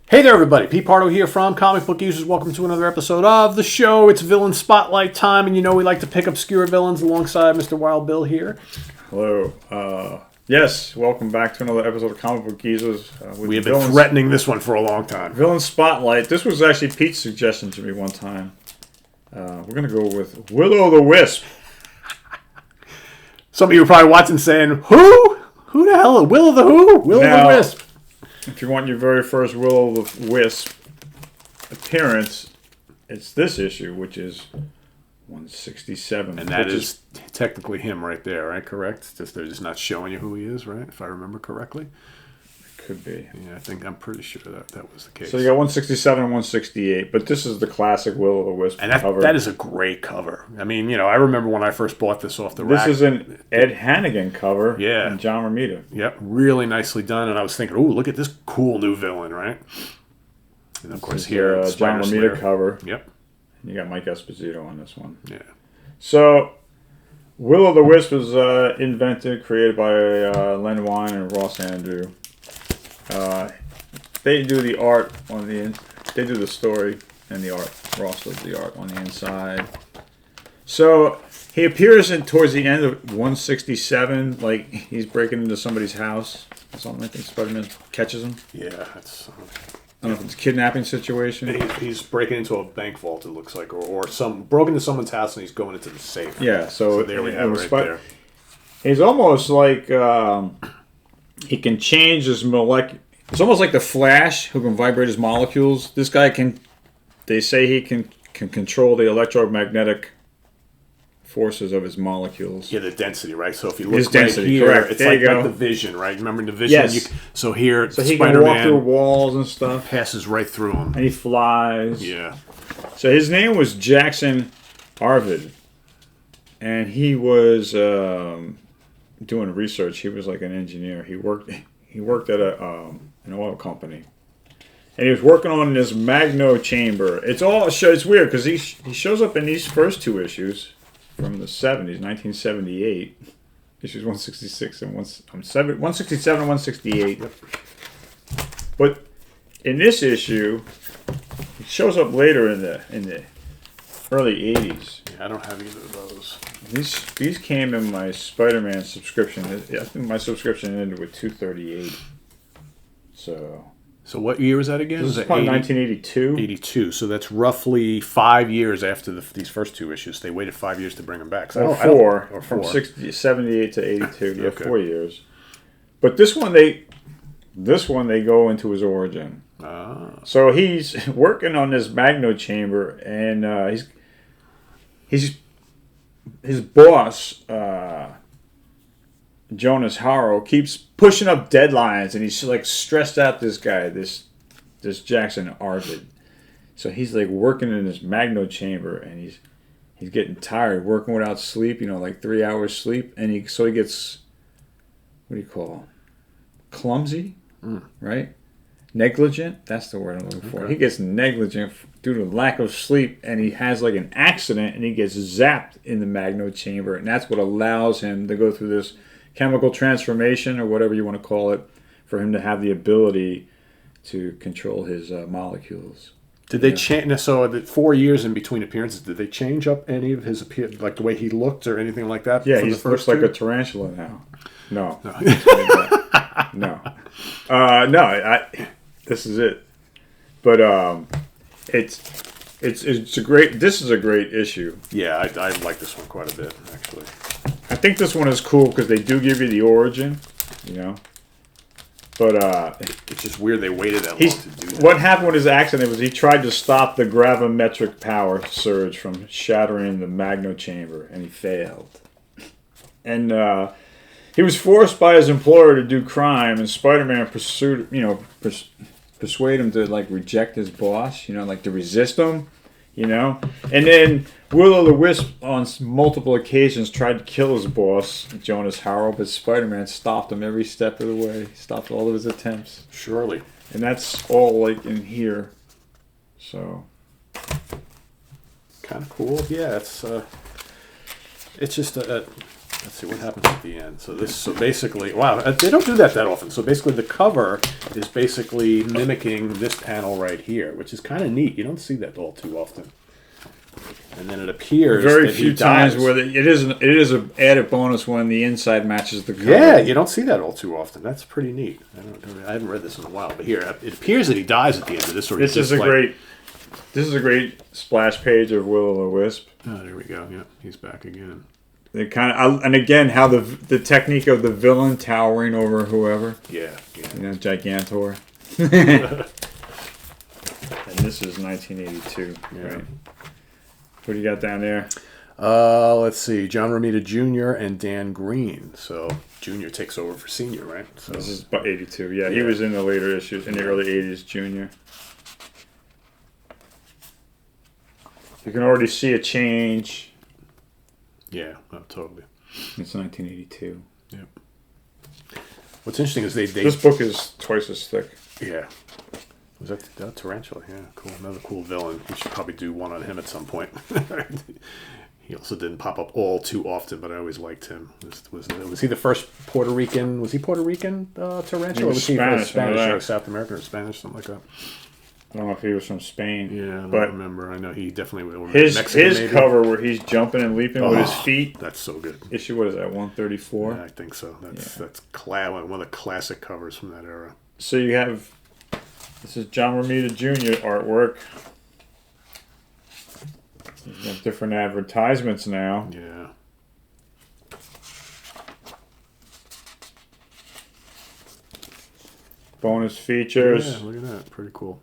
Hey there, everybody. Pete Pardo here from Comic Book Users. Welcome to another episode of the show. It's Villain Spotlight time, and you know we like to pick obscure villains alongside Mr. Wild Bill here. Hello. Yes, welcome back to another episode of Comic Book Users. We have been threatening this one for a long time. Villain Spotlight. This was actually Pete's suggestion to me one time. We're going to go with Willow the Wisp. Some of you are probably watching saying, who? Who the hell? Willow the who? Willow the Wisp. If you want your very first Willow the Wisp appearance, it's this issue, which is 167. And that is technically him right there, right? Correct? They're just not showing you who he is, right? If I remember correctly. Could be. Yeah, I'm pretty sure that was the case. So you got 167 and 168, but this is the classic Willow the Wisp cover. That is a great cover. I mean, I remember when I first bought this off the rack. This is an Ed Hannigan cover. Yeah. And John Romita. Yep, really nicely done. And I was thinking, ooh, look at this cool new villain, right? And of course here, John Romita cover. Yep. And you got Mike Esposito on this one. Yeah. So, Willow the Wisp was invented, created by Len Wein and Ross Andrew. They do the art on the they do the story and the art. Ross does the art on the inside. So he appears towards the end of 167, like he's breaking into somebody's house or something. I think Spider-Man catches him. Yeah, that's. I don't know if it's a kidnapping situation. He's breaking into a bank vault, it looks like, or broken into someone's house and he's going into the safe. Yeah, so there we have it right there. He's almost like he can change his molecular. It's almost like the Flash who can vibrate his molecules. This guy can. They say he can control the electromagnetic forces of his molecules. Yeah, the density, right? So if you look his density, here, correct. it's like the Vision, right? Remember the Vision? Yes. So here, so he Spider-Man can walk through walls and stuff. Passes right through them. And he flies. Yeah. So his name was Jackson Arvid. And he was doing research. He was like an engineer. He worked at an oil company. And he was working on this Magno chamber. It's weird because he shows up in these first two issues from the 70s, 1978. Issues 166 and 167 and 168. Yep. But in this issue, he shows up later in the early 80s. Yeah, I don't have either of those. These came in my Spider-Man subscription. I think my subscription ended with 238. So what year was that again? This is probably 1982. 82. So that's roughly 5 years after these first two issues. They waited 5 years to bring them back. So from 78 to 82. Yeah, okay. 4 years. But this one they go into his origin. Ah. So he's working on this Magno chamber, and his boss. Jonas Harrow keeps pushing up deadlines, and he's like stressed out. This guy, this Jackson Arvid. So he's like working in this Magno chamber, and he's getting tired, working without sleep. Like 3 hours sleep, and he gets, what do you call, clumsy, right? Negligent. That's the word I'm looking for. Okay. He gets negligent due to lack of sleep, and he has like an accident, and he gets zapped in the Magno chamber, and that's what allows him to go through this chemical transformation, or whatever you want to call it, for him to have the ability to control his molecules. Did they change? So the 4 years in between appearances, did they change up any of his appearance, like the way he looked or anything like that? Yeah, he looks like a tarantula now. No. No. This is it. But it's a great. This is a great issue. Yeah, I like this one quite a bit, actually. I think this one is cool because they do give you the origin, But it's just weird they waited that long to do that. What happened with his accident was he tried to stop the gravimetric power surge from shattering the Magno chamber, and he failed. And he was forced by his employer to do crime, and Spider-Man persuade him to like reject his boss, to resist him, And then Willow the Wisp on multiple occasions tried to kill his boss, Jonas Harrow, but Spider-Man stopped him every step of the way. Stopped all of his attempts. Surely. And that's all like in here. So kind of cool. Yeah, it's just let's see what happens at the end. So basically, wow, they don't do that often. So basically, the cover is basically mimicking this panel right here, which is kind of neat. You don't see that all too often. And then it appears very that few he times dies. where it is an added bonus when the inside matches the cover. Yeah, you don't see that all too often. That's pretty neat. I haven't read this in a while, but here it appears that he dies at the end of this. Or This is a great splash page of Will-O-the-Wisp. Oh, there we go. Yeah, he's back again. They and again how the technique of the villain towering over whoever. Yeah. Gigantor. And this is 1982. Yeah. Right. What do you got down there? Let's see. John Romita Jr. and Dan Green. So Jr. takes over for Senior, right? So This is about 82. Yeah, he was in the later issues, in the early 80s, Junior. You can already see a change. Yeah, totally. It's 1982. Yep. What's interesting is they This book is twice as thick. Yeah. Was that Tarantula? Yeah, cool. Another cool villain. We should probably do one on him at some point. He also didn't pop up all too often, but I always liked him. Was he the first Puerto Rican? Was he Puerto Rican Tarantula? He was was he Spanish, Spanish or or South American or Spanish, something like that? I don't know if he was from Spain. Yeah, I don't but remember. I know he definitely was Mexican, maybe. his cover where he's jumping and leaping with his feet. That's so good. Issue, what is that, 134? Yeah, I think so. That's one of the classic covers from that era. So you have, this is John Romita Jr. artwork. You have different advertisements now. Yeah. Bonus features. Yeah, look at that. Pretty cool.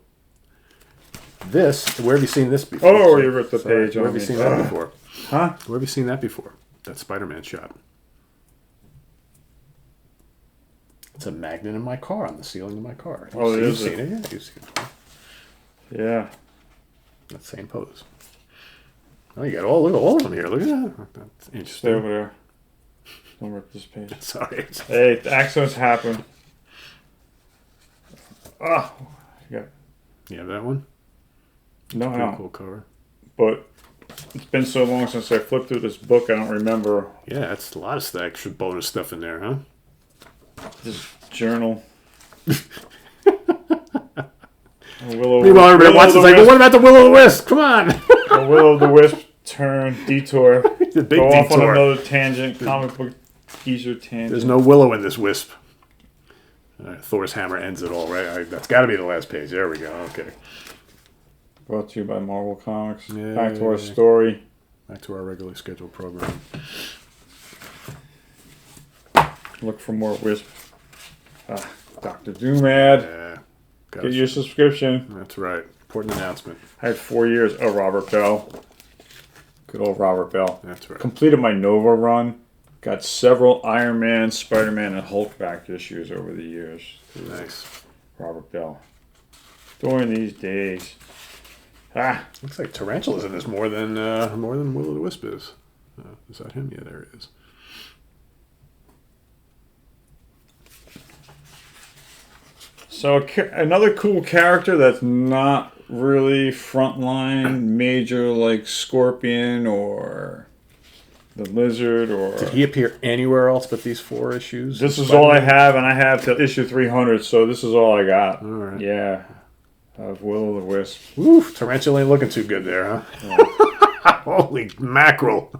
This, where have you seen this before? Oh, you ripped the page Where on have you me. seen that before? Huh? Where have you seen that before? That Spider-Man shot. It's a magnet in my car, on the ceiling of my car. Oh, it You've is seen it? Yeah, you've seen it. Yeah. That same pose. Oh, you got all of them here. Look at that. That's Stay interesting. over there. Don't rip this page. Sorry. Hey, accidents happen. Ah, yeah. You have that one? No, Pretty no. cool cover. But it's been so long since I flipped through this book, I don't remember Yeah, that's a lot of extra bonus stuff in there, huh? this journal. Meanwhile, everybody watches like, well, what about the Will-O-the-Wisp? Come on! The Will-O-the-Wisp turn, detour. The big Go off on detour. another tangent, comic book geezer tangent. There's no Willow in this Wisp. Thor's hammer ends it all, right? That's got to be the last page. There we go. Okay. Brought to you by Marvel Comics. Yeah, Back to our yeah. story. Back to our regularly scheduled program. Look for more Wisp. Dr. Doom ad. Yeah. Get your subscription. That's right. Important announcement. I had 4 years. Oh, Robert Bell. Good old Robert Bell. That's right. Completed my Nova run. Got several Iron Man, Spider-Man, and Hulk back issues over the years. Nice. Robert Bell. During these days. Looks like Tarantula's in this more than Will-O-the-Wisp is. Is that him? Yeah, there it is. So another cool character that's not really frontline major like Scorpion or the Lizard or... Did he appear anywhere else but these 4 issues? This is all I have, and I have till issue 300, so this is all I got. All right. Yeah. Of Will-O-the-Wisp. Oof, Tarantula ain't looking too good there, huh? Yeah. Holy mackerel.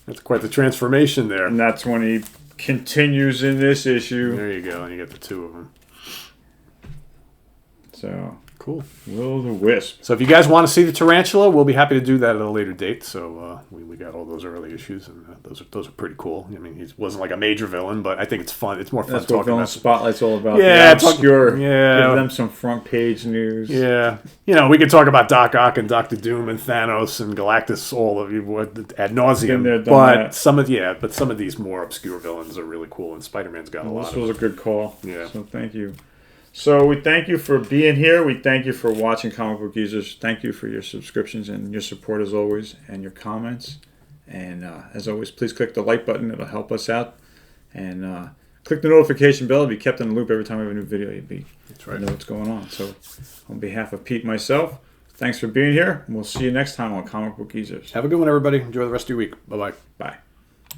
That's quite the transformation there. And that's when he continues in this issue. There you go, and you get the 2 of them. So, Cool. Will-O-the-Wisp. So if you guys want to see the Tarantula, we'll be happy to do that at a later date. So we got all those early issues, and those are pretty cool. I mean, he wasn't like a major villain, but I think it's fun. It's more fun That's what talking Villain about. Spotlight's all about. Yeah, The obscure. yeah. Give them some front page news. Yeah, we could talk about Doc Ock and Doctor Doom and Thanos and Galactus all of you ad nauseum. Been there, done But that. some of these more obscure villains are really cool, and Spider-Man's got a lot This of was a good call. Yeah. So thank you. So we thank you for being here. We thank you for watching Comic Book Users. Thank you for your subscriptions and your support as always, and your comments. And as always, please click the like button. It'll help us out. And click the notification bell to be kept in the loop every time we have a new video. That's right. You know what's going on. So on behalf of Pete and myself, thanks for being here. And we'll see you next time on Comic Book Users. Have a good one, everybody. Enjoy the rest of your week. Bye-bye. Bye.